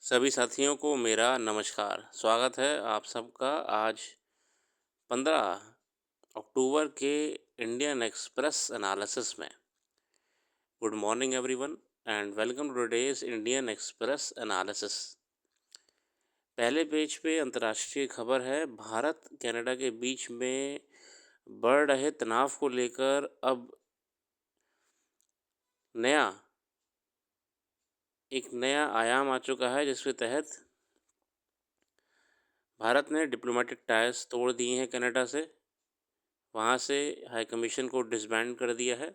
सभी साथियों को मेरा नमस्कार। स्वागत है आप सबका आज 15 अक्टूबर के इंडियन एक्सप्रेस एनालिसिस में। Good morning everyone and welcome to today's Indian Express analysis. पहले पेज पे अंतर्राष्ट्रीय खबर है। भारत कनाडा के बीच में बढ़ रहे तनाव को लेकर अब एक नया आयाम आ चुका है, जिसके तहत भारत ने डिप्लोमेटिक टाइज तोड़ दिए हैं कनाडा से। वहाँ से हाई कमीशन को डिसबैंड कर दिया है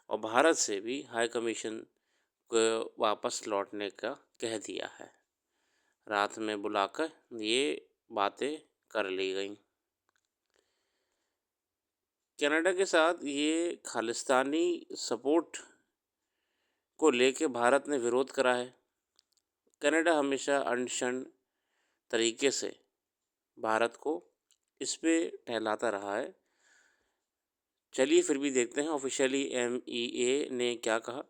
और भारत से भी हाई कमीशन को वापस लौटने का कह दिया है। रात में बुलाकर ये बातें कर ली गई। कनाडा के साथ ये खालिस्तानी सपोर्ट को लेके भारत ने विरोध करा है। कनाडा हमेशा अनशन तरीके से भारत को इस पे टहलाता रहा है। चलिए फिर भी देखते हैं ऑफिशियली MEA ने क्या कहा।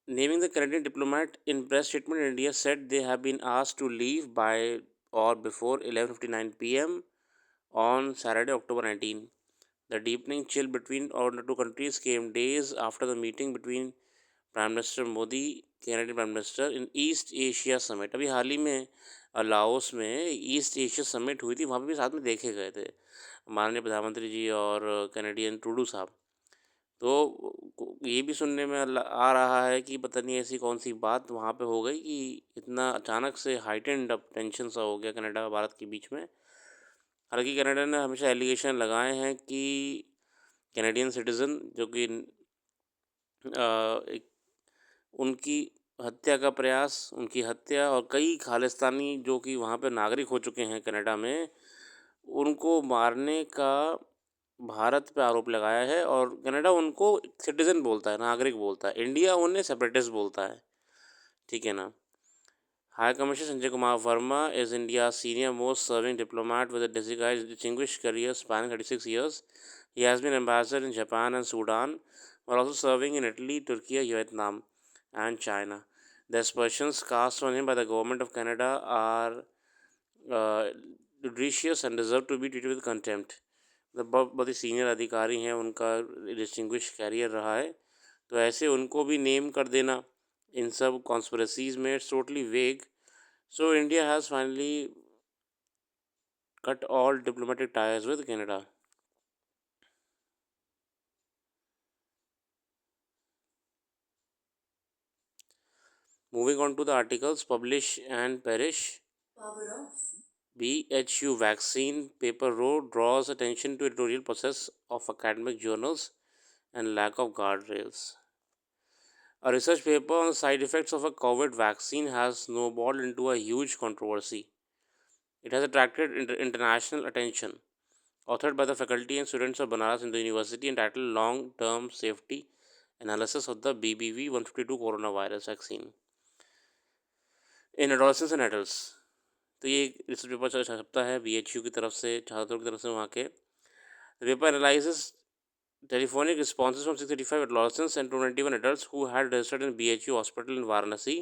Naming the Canadian diplomat in press statement, India said they have been asked to leave by or before 11:59 p.m. on Saturday, October 19. The deepening chill between our two countries came days after the meeting between Prime Minister Modi, Canadian Prime Minister, in East Asia Summit. अभी हाल ही में Laos में east Asia summit हुई थी, वहाँ पे भी साथ में देखे गए थे माननीय प्रधानमंत्री जी और कैनेडियन ट्रूडू साहब। तो ये भी सुनने में आ रहा है कि पता नहीं ऐसी कौन सी बात वहाँ पे हो गई कि इतना अचानक से हाइटेंड अप टेंशन सा हो गया कनाडा भारत के बीच में। हालांकि कनाडा ने हमेशा एलिगेशन लगाए हैं कि कैनेडियन सिटीज़न जो कि एक उनकी हत्या का प्रयास, उनकी हत्या और कई खालिस्तानी जो कि वहाँ पे नागरिक हो चुके हैं कनाडा में, उनको मारने का भारत पे आरोप लगाया है और कनाडा उनको सिटीज़न बोलता है, नागरिक बोलता है। इंडिया उन्हें सेपरेटिस्ट बोलता है। ठीक है ना। High commissioner Sanjay Kumar Verma is India's senior most serving diplomat with a distinguished career spanning 36 years. He has been ambassador in Japan and Sudan, while also serving in Italy, Turkey, Vietnam, and China. The aspersions cast on him by the government of Canada are judicious and deserve to be treated with contempt. बहुत ही senior अधिकारी हैं, उनका distinguish career रहा है, तो ऐसे उनको भी नेम कर देना इन सब कॉन्स्पिरेसीज में, इट्स टोटली वेग. So India has finally cut all diplomatic ties with Canada. Moving on to the articles, publish and perish. BHU vaccine paper row draws attention to editorial process of academic journals and lack of guardrails. A research paper on the side effects of a COVID vaccine has snowballed into a huge controversy. It has attracted international attention. Authored by the faculty and students of Banaras Hindu University, entitled Long-Term Safety Analysis of the BBV 152 Coronavirus Vaccine in Adolescents and Adults. तो ये research paper छपता है BHU की तरफ से, छात्रों की तरफ से वहाँ के. The paper analyzes telephonic responses from 635 adolescents and 291 adults who had registered in BHU hospital in Varanasi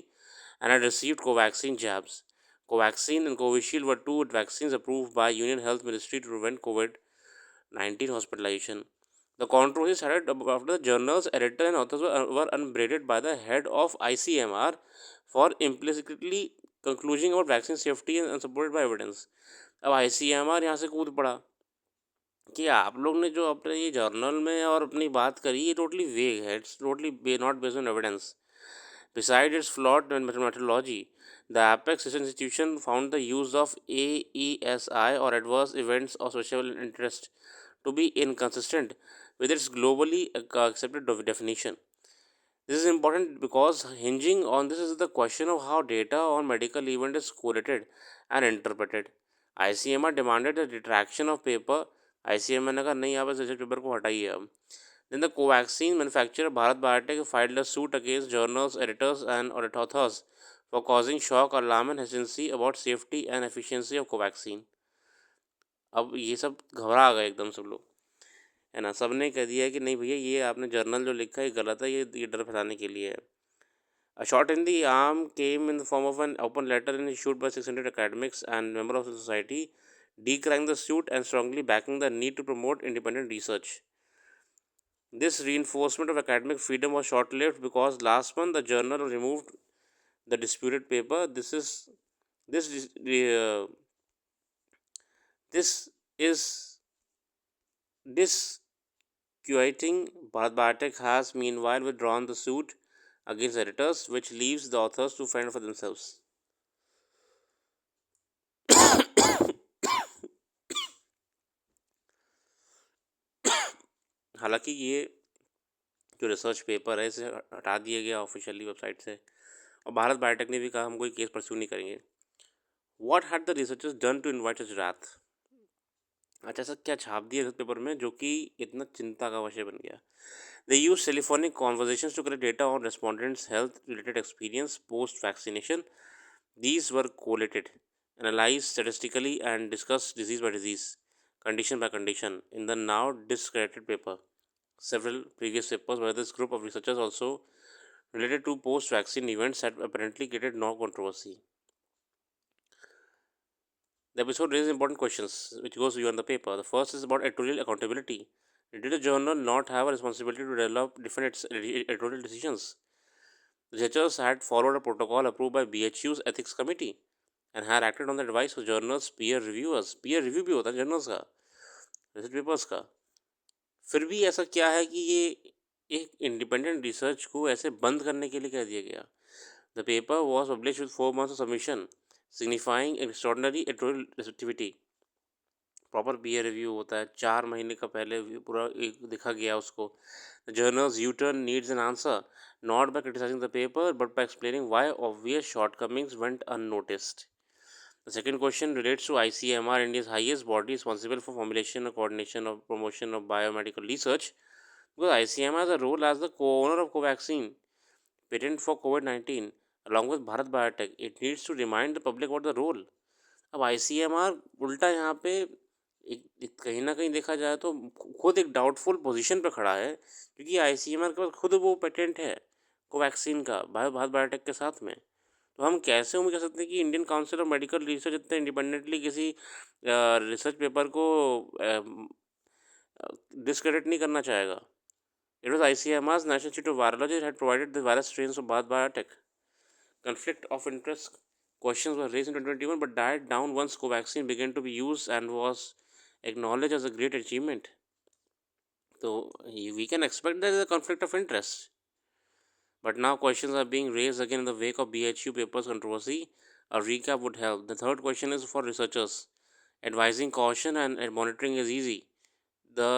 and had received Covaxin jabs. Covaxin and Covishield were two vaccines approved by Union Health Ministry to prevent COVID-19 hospitalization. The controversy started after the journal's editor and authors were upbraided by the head of ICMR for implicitly concluding about vaccine safety and unsupported by evidence. अब ICMR यहाँ से कूद पड़ा कि आप लोग ने जो अपने ये जर्नल में और अपनी बात करी, ये टोटली वेग है. It's totally not based on evidence. Besides its flawed methodology, the Apex Research Institution found the use of AESI or adverse events of special interest to be inconsistent with its globally accepted definition. This is important because hinging on this is the question of how data on medical event is correlated and interpreted. ICMR demanded the retraction of paper. ICMR ने कहा नहीं, आप इस research paper को हटाइए अब. Then the Covaxin manufacturer Bharat Biotech filed a suit against journals, editors and authors for causing shock, alarm and hesitancy about safety and efficiency of Covaxin. अब ये सब घबरा गए एकदम सब लोग. है ना। सब ने कह दिया कि नहीं भैया ये आपने जर्नल जो लिखा है ये गलत है, ये डर फैलाने के लिए है। A shot in the arm came in the form of an open letter issued by 600 academics and members of the society, decrying the suit and strongly backing the need to promote independent research. This reinforcement of academic freedom was short-lived because last month the journal removed the disputed paper. This uh, this is disquieting. Bharat Biotech has meanwhile withdrawn the suit against editors, which leaves the authors to fend for themselves. हालांकि ये जो research paper है इसे हटा दिया गया officially website से, और भारत बायोटेक ने भी कहा हम कोई केस परस्यू नहीं करेंगे। What had the researchers done to invite such wrath? अच्छा, ऐसा क्या छाप दिया रिसर्च पेपर में जो कि इतना चिंता का विषय बन गया? They use telephonic conversations to collect data on respondents health related experience post vaccination. These were collated, analyzed statistically, and discussed disease by disease, condition by condition in the now discredited paper. Several previous papers by this group of researchers also related to post vaccine events that apparently created no controversy. The episode raises important questions which goes beyond the paper. The first is about editorial accountability. Did the journal not have a responsibility to develop different editorial decisions? Researchers had followed a protocol approved by BHU's ethics committee and had acted on the advice of journals peer reviewers. Peer review भी होता है journals का, research papers का। फिर भी ऐसा क्या है कि ये एक इंडिपेंडेंट रिसर्च को ऐसे बंद करने के लिए कह दिया गया? The paper was publish with 4 months of submission, signifying extraordinary editorial receptivity. Proper peer review होता है, 4 महीने का पहले पूरा एक दिखा गया उसको. The journal's U turn needs an answer, not by criticising the paper but by explaining why obvious shortcomings went unnoticed. The second question relates to ICMR, India's highest body responsible for formulation and coordination of promotion of biomedical research. Because ICMR has a role as the co-owner of Covaxin, patent for COVID-19, along with Bharat Biotech. It needs to remind the public about the role. अब ICMR उल्टा यहाँ पे कहीं ना कहीं देखा जाए तो खुद एक डाउटफुल पोजीशन पे खड़ा है, क्योंकि ICMR के पास खुद वो पेटेंट है कोवैक्सीन का भारत बायोटेक के साथ में. तो हम कैसे उम्मीद कर सकते हैं कि Indian council of medical research इतने इंडिपेंडेंटली किसी रिसर्च पेपर को डिस्क्रेडिट नहीं करना चाहेगा? It was ICMR's National Institute of Virology had provided the virus strains of Bharat Biotech. Conflict of interest questions were raised in 2021 but died down once Covaxin began to be used and was acknowledged as a great achievement. So we can expect there is a conflict of interest. But now questions are being raised again in the wake of BHU papers controversy. A recap would help. The third question is for researchers. Advising caution and monitoring is easy. The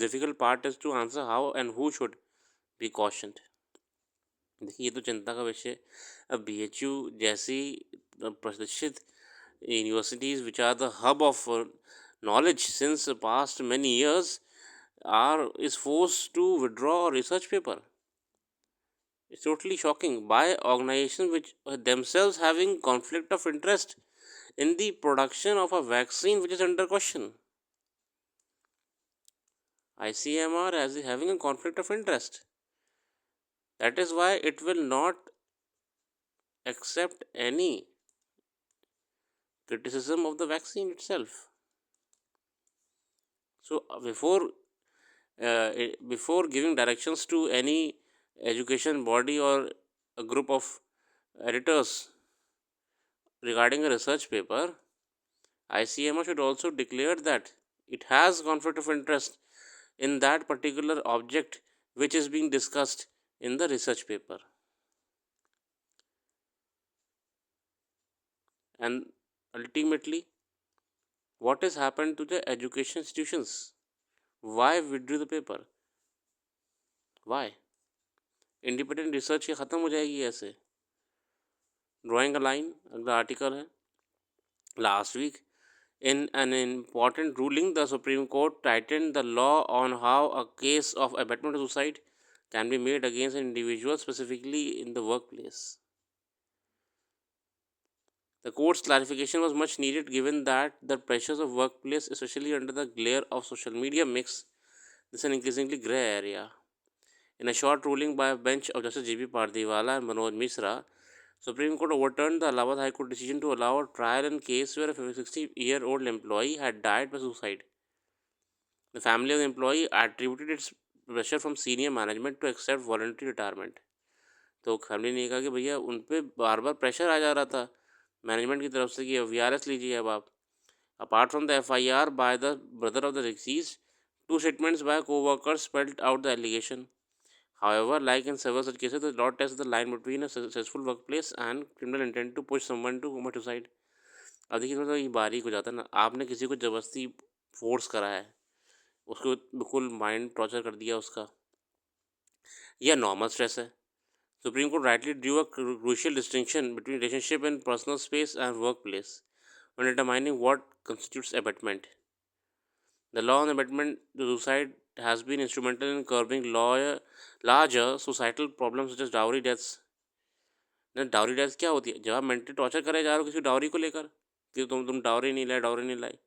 difficult part is to answer how and who should be cautioned. देखिए ये तो चिंता का विषय. अब BHU जैसी प्रतिष्ठित universities which are the hub of knowledge since the past many years is forced to withdraw a research paper. It's totally shocking by organizations which themselves having conflict of interest in the production of a vaccine which is under question. ICMR as having a conflict of interest. That is why it will not accept any criticism of the vaccine itself. So before giving directions to any education body or a group of editors regarding a research paper, ICMR should also declare that it has conflict of interest in that particular object which is being discussed in the research paper. And ultimately, what has happened to the education institutions? Why withdrew the paper? Why? Independent research ये ख़त्म हो जाएगी ऐसे? Drawing a line, अगला article है. Last week, in an important ruling, the Supreme Court tightened the law on how a case of abetment of suicide can be made against an individual, specifically in the workplace. The court's clarification was much needed given that the pressures of workplace, especially under the glare of social media, makes This is an increasingly grey area. In a short ruling by a bench of Justice J.B. Pardiwala and Manoj Mishra, Supreme Court overturned the Allahabad High Court decision to allow a trial in case where a 60-year-old employee had died by suicide. The family of the employee attributed its pressure from senior management to accept voluntary retirement. तो family ने कहा कि भैया उन पे बार बार pressure आ जा रहा था मैनेजमेंट की तरफ से कि वीआरएस लीजिए अब आप. Apart from the FIR by the brother of the disease, two statements by co-workers spelled out the allegation. However, like in several such cases, the law tests the line between a successful workplace and criminal intent to push someone to commit suicide. अब देखिए थोड़ा ये बारीक हो जाता है ना, आपने किसी को ज़बरदस्ती फोर्स करा है, उसको बिल्कुल माइंड टॉर्चर कर दिया उसका, यह नॉर्मल स्ट्रेस है. Supreme Court rightly drew a crucial distinction between relationship in personal space and workplace when determining what constitutes abetment. The law on abetment to suicide has been instrumental in curbing larger societal problems such as dowry deaths. ना dowry death क्या होती है? जब आप mentally torture करे जा रहे हो किसी डाउरी को लेकर कि तुम डाउरी नहीं लाए, डाउरी नहीं लाई,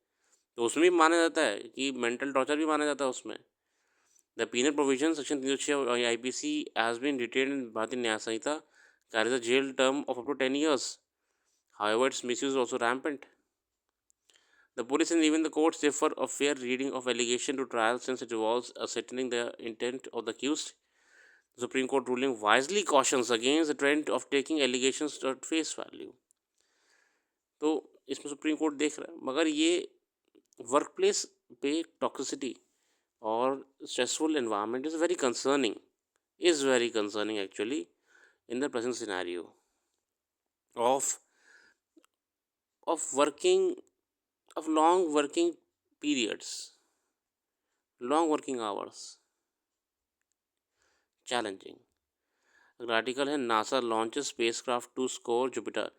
तो उसमें भी माना जाता है कि मेंटल टॉर्चर भी माना जाता है उसमें. The penal provision section 306 IPC has been detailed in Bharatiya Nyaya Samhita carries a jail term of up to 10 years. However, its misuse is also rampant. The police and even the courts differ a fair reading of allegation to trial since it involves ascertaining the intent of the accused. The Supreme Court ruling wisely cautions against the trend of taking allegations at face value. तो इसमें supreme court देख रहा है, मगर ये work place पे toxicity और stressful environment is very concerning actually in the present scenario of working of long working periods, long working hours, challenging. अगला आर्टिकल है NASA launch spacecraft to score Jupiter.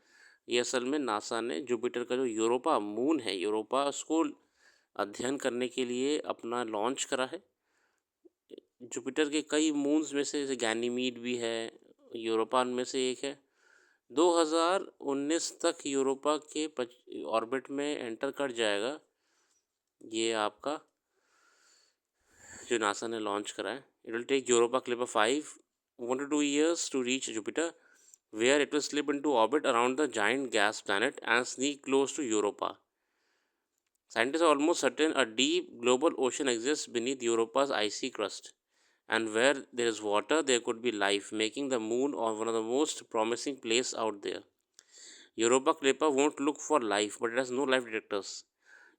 ये असल में नासा ने Jupiter का जो यूरोपा मून है, Europa उसको अध्ययन करने के लिए अपना लॉन्च करा है. जुपिटर के कई मून्स में से जैसे गैनीमीड भी है, यूरोपा में से एक है. 2019 तक यूरोपा के ऑर्बिट में एंटर कर जाएगा ये आपका जो नासा ने लॉन्च करा है. It will take Europa Clipper 1 to 2 years to reach Jupiter, where it will slip into orbit around the giant gas planet and sneak close to Europa. Scientists are almost certain a deep global ocean exists beneath Europa's icy crust, and where there is water, there could be life, making the moon one of the most promising places out there. Europa Clipper won't look for life, but it has no life detectors.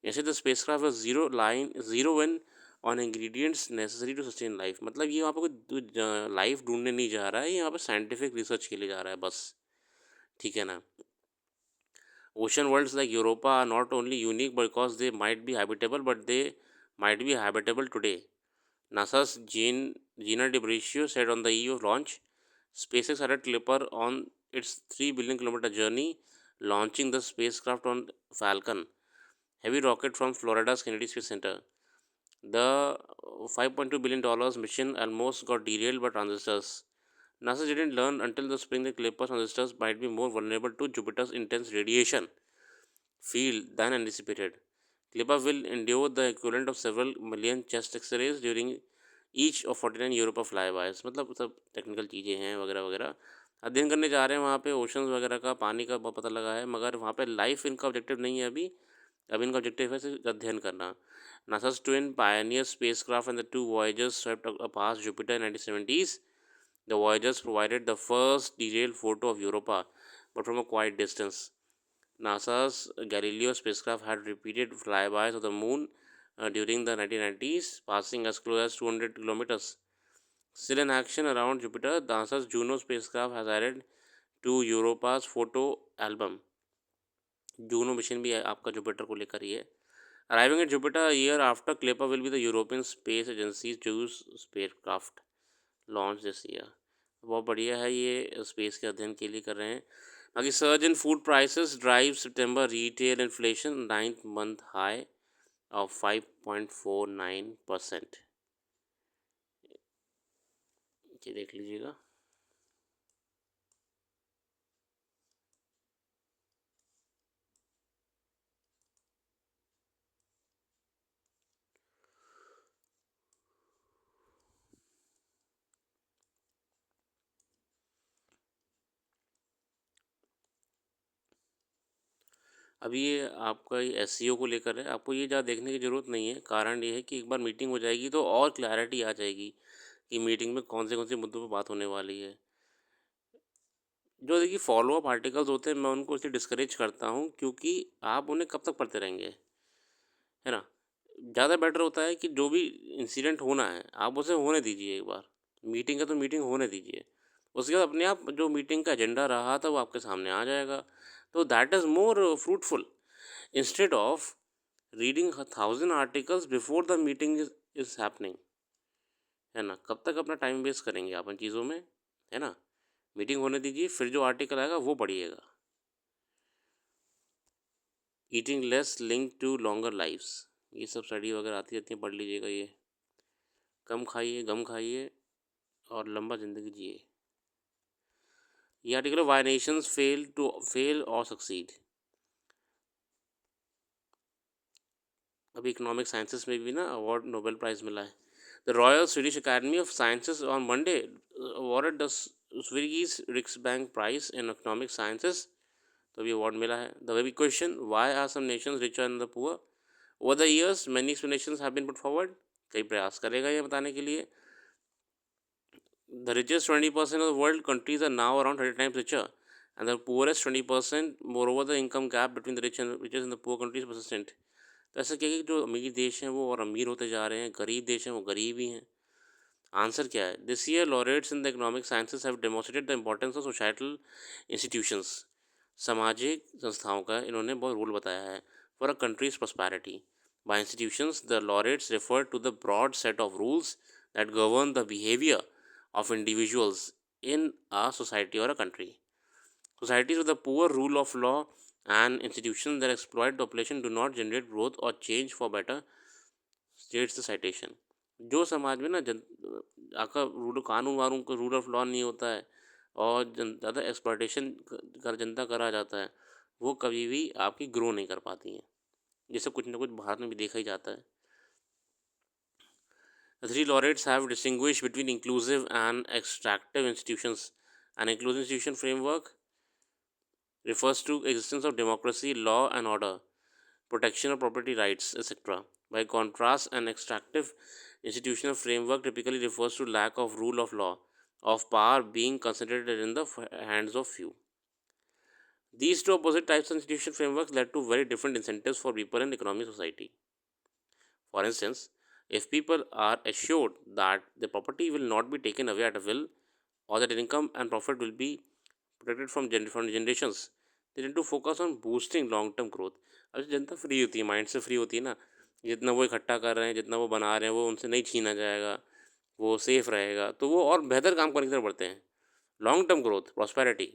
Instead, the spacecraft was zero in on ingredients necessary to sustain life. मतलब ये वहाँ पर कोई life ढूंढने नहीं जा रहा है, यहाँ पर साइंटिफिक रिसर्च के लिए जा रहा है बस. ठीक है ना. Ocean worlds like Europa are not only unique because they might be habitable but they might be habitable today. NASA's Gina DeBricio said on the eve of launch, SpaceX had a clipper on its 3 billion kilometer journey, launching the spacecraft on Falcon heavy rocket from Florida's Kennedy Space Center. The $5.2 billion mission almost got derailed by transistors. NASA didn't learn until the spring that Kuiper's transistors might be more vulnerable to Jupiter's intense radiation field than anticipated. Kuiper will endure the equivalent of several million chest X-rays during each of 49 Europa flybys. मतलब सब technical चीज़ें हैं वगैरह वगैरह. अध्ययन करने जा रहे हैं वहाँ पे ओशंस वगैरह का, पानी का पता लगा है, मगर वहाँ पे लाइफ इनका ऑब्जेक्टिव नहीं है अभी. अभी इनका ऑब्जेक्टिव है अध्ययन करना. NASA's twin Pioneer spacecraft and the two Voyagers swept past Jupiter in 1970s. The Voyagers provided the first detailed photo of Europa, but from a quiet distance. NASA's Galileo spacecraft had repeated flybys of the moon during the 1990s, passing as close as 200 kilometers. Still in action around Jupiter, NASA's Juno spacecraft has added to Europa's photo album. Juno mission भी आपका Jupiter को लेकर ही है. Arriving at Jupiter a year after Kuiper will be the European Space Agency's JUICE spacecraft launch this year. बहुत बढ़िया है, ये space के अध्ययन के लिए कर रहे हैं. बाकी surge in food prices drive September retail inflation 9th month high of 5.49%. ये देख लीजिएगा. अब ये आपका ये एसईओ को लेकर है, आपको ये ज़्यादा देखने की ज़रूरत नहीं है। कारण ये है कि एक बार मीटिंग हो जाएगी तो और क्लैरिटी आ जाएगी कि मीटिंग में कौन से मुद्दों पे बात होने वाली है। जो देखिए फॉलो अप आर्टिकल्स होते हैं, मैं उनको इसलिए डिस्करेज करता हूँ क्योंकि आप उन्हें कब तक पढ़ते रहेंगे, है ना? ज़्यादा बेटर होता है कि जो भी इंसिडेंट होना है, आप उसे होने दीजिए एक बार। मीटिंग है तो मीटिंग होने दीजिए। उसके बाद अपने आप जो मीटिंग का एजेंडा रहा था वो आपके सामने आ जाएगा। तो that is more fruitful instead of reading 1000 articles before the meeting is happening, है ना? कब तक अपना टाइम वेस्ट करेंगे आप इन चीज़ों में, है ना? मीटिंग होने दीजिए, फिर जो आर्टिकल आएगा वो पढ़िएगा। Eating less link to longer lives, ये सब स्टडी वगैरह आती रहती है, पढ़ लीजिएगा ये। कम खाइए, गम खाइए और लंबा ज़िंदगी जिए। ये आर्टिकल है व्हाई नेशंस फेल और सक्सीड। अभी इकोनॉमिक साइंसेस में भी ना अवार्ड नोबेल प्राइज़ मिला है। The Royal Swedish Academy of Sciences on Monday awarded the Swedish Riksbank prize in economic sciences. तो अभी अवार्ड मिला है। The very question why are some nations richer and the poor, over the years many explanations have been put forward. कई प्रयास करेगा ये बताने के लिए। The richest 20% of the world countries are now around 30 times richer, and the poorest 20%, moreover, the income gap between the richest and the poor countries is persistent. तो ऐसा क्या है कि जो अमीर देश हैं वो और अमीर होते जा रहे हैं, गरीब देश हैं वो गरीब ही हैं। आंसर क्या है? This year laureates in the economic sciences have demonstrated the importance of societal institutions. सामाजिक संस्थाओं का इन्होंने बहुत रोल बताया है for a country's prosperity. By institutions, the laureates refer to the broad set of rules that govern the behavior of individuals in a society or a country. Societies with a poor rule of law and institutions that exploit the population do not generate growth or change for better, states the citation. जो समाज में ना आपका rule कानून वानून का rule of law नहीं होता है और ज़्यादा एक्सप्लॉयटेशन कर जनता करा जाता है, वो कभी भी आपकी ग्रो नहीं कर पाती हैं, जैसे कुछ ना कुछ भारत में भी देखा ही जाता है। The three laureates have distinguished between inclusive and extractive institutions. An inclusive institution framework refers to existence of democracy, law and order, protection of property rights, etc. By contrast, an extractive institutional framework typically refers to lack of rule of law, of power being concentrated in the hands of few. These two opposite types of institutional frameworks led to very different incentives for people in economic society. For instance, if people are assured that the property will not be taken away at will or that income and profit will be protected from generations, they tend to focus on boosting long term growth. अब जनता free होती है, mind से free होती है ना, जितना वो इकट्ठा कर रहे हैं, जितना वो बना रहे हैं, वो उनसे नहीं छीना जाएगा, वो सेफ रहेगा, तो वो और बेहतर काम करने की तरफ बढ़ते हैं। Long term growth, prosperity.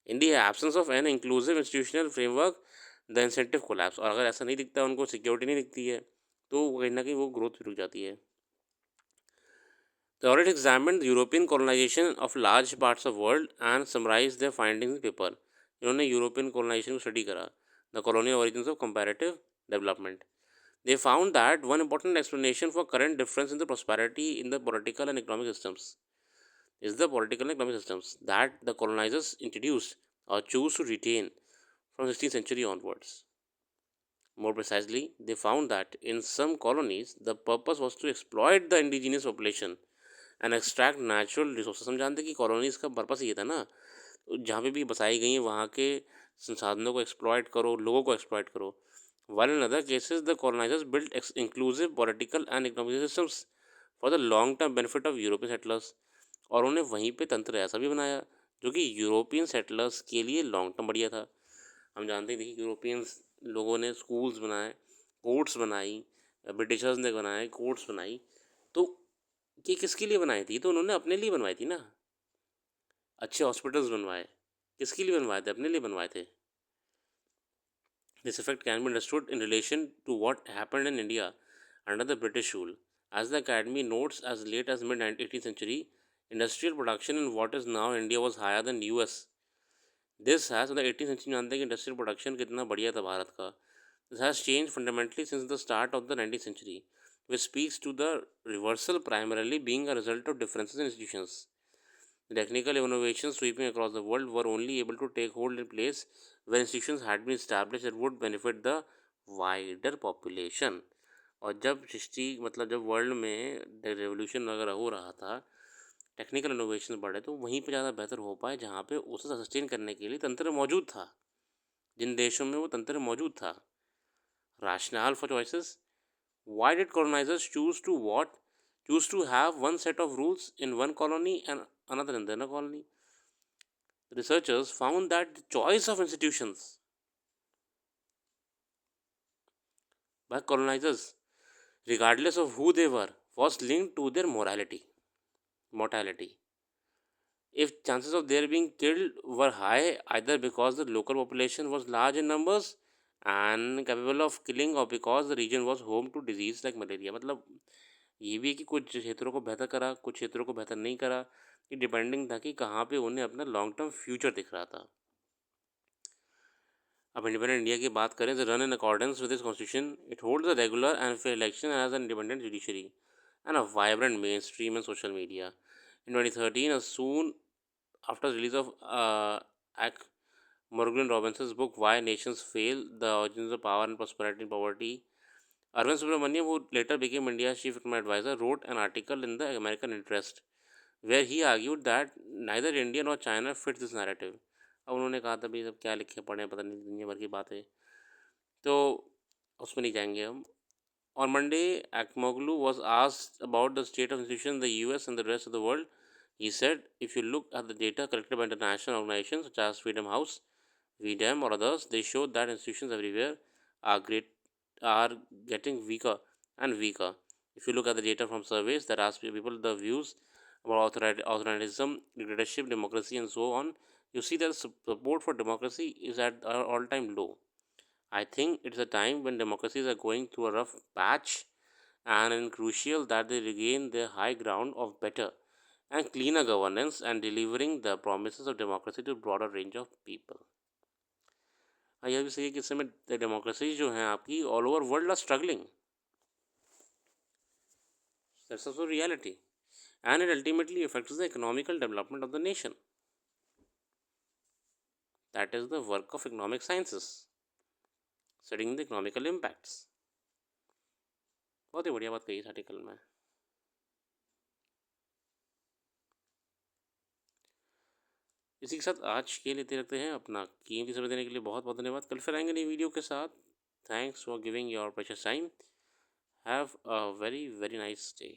In the absence of an inclusive institutional framework the incentive collapse. और अगर ऐसा नहीं दिखता, उनको सिक्योरिटी नहीं दिखती है, तो कहीं ना कहीं वो ग्रोथ रुक जाती है। The audit examined European colonization of large parts of world and summarized their findings in paper. इन्होंने यूरोपियन colonization को स्टडी करा, the colonial origins of comparative development. They found that one important explanation for current difference in the prosperity in the political and economic systems is the political and economic systems that the colonizers introduced or choose to retain from 16th century onwards. More precisely, they found that in some colonies, the purpose was to exploit the indigenous population and extract natural resources. हम जानते हैं कि colonies का purpose ये था ना, जहाँ पे भी बसाई गई हैं वहाँ के संसाधनों को एक्सप्लॉयट करो, लोगों को एक्सप्लॉयट करो। While in other cases the colonisers build inclusive political and economic systems for the long term benefit of European settlers. और उन्होंने वहीं पे तंत्र ऐसा भी बनाया जो कि यूरोपियन सेटलर्स के लिए लॉन्ग टर्म बढ़िया था। हम जानते हैं, देखिए यूरोपियंस लोगों ने स्कूल्स बनाए, कोर्ट्स बनाई, ब्रिटिशर्स ने बनाए कोर्ट्स बनाई, तो ये किसके लिए बनाई थी? तो उन्होंने अपने लिए बनवाई थी ना। अच्छे हॉस्पिटल्स बनवाए, किसके लिए बनवाए थे? अपने लिए बनवाए थे। This effect can be understood in relation to what happened in India under the British rule, as the academy notes as late as mid 18th century industrial production in what is now India was higher than US. This has मतलब 18th century जानते हैं कि industrial production कितना बढ़िया था भारत का। This has change fundamentally since the start of the 19th century, which speaks to the reversal primarily being a result of differences in institutions. The technical innovations sweeping across the world were only able to take hold in place when institutions had been established that would benefit the wider population. और जब सृष्टि मतलब जब world में revolution वगैरह हो रहा था, technical innovation बढ़े, तो वहीं पे ज़्यादा बेहतर हो पाए जहाँ पे उसे सस्टेन करने के लिए तंत्र मौजूद था, जिन देशों में वो तंत्र मौजूद था. Rationale for choices. Why did colonizers choose to have one set of rules in one colony and another in the other colony? Researchers found that the choice of institutions by colonizers, regardless of who they were, was linked to their mortality. If chances of their being killed were high, either because the local population was large in numbers and capable of killing, or because the region was home to disease like malaria. मतलब ये भी है कि कुछ क्षेत्रों को बेहतर करा, कुछ क्षेत्रों को बेहतर नहीं करा. ये डिपेंडिंग था कि कहाँ पे उन्हें अपना लॉन्ग टर्म फ्यूचर दिख रहा था. अब इंडिपेंडेंट इंडिया की बात करें तो run in accordance with this constitution, it holds a regular and fair election as an independent judiciary and a vibrant mainstream and social media. In 2013, as soon after the release of Ac. Morgan Robinson's book Why Nations Fail: The Origins of Power and Prosperity in Poverty, Arvind Subramanian, who later became India's chief economic advisor, wrote an article in the American Interest where he argued that neither India nor China fits this narrative. अब उन्होंने कहा था भाई सब क्या लिखे पढ़े पता नहीं दुनिया भर की बातें, तो उसमें नहीं जाएंगे हम. On Monday, Akmoglu was asked about the state of institutions in the US and the rest of the world. He said, if you look at the data collected by international organizations such as Freedom House, VDM, or others, they show that institutions everywhere are are getting weaker and weaker. If you look at the data from surveys that ask people the views about authoritarianism, dictatorship, democracy, and so on, you see that support for democracy is at an all-time low. I think it's a time when democracies are going through a rough patch, and it's crucial that they regain their high ground of better and cleaner governance and delivering the promises of democracy to a broader range of people. हाँ, यह भी सही है कि इस समय democracy जो हैं आपकी all over world are struggling. That's also reality and it ultimately affects the economical development of the nation. That is the work of economic sciences, studying the economical impacts. बहुत ही बढ़िया बात कही इस आर्टिकल में. इसी के साथ आज के लिए रखते हैं. अपना कीमती समय देने के लिए बहुत बहुत धन्यवाद. कल फिर आएंगे नई वीडियो के साथ. Thanks for giving your precious time. Have a very very nice day.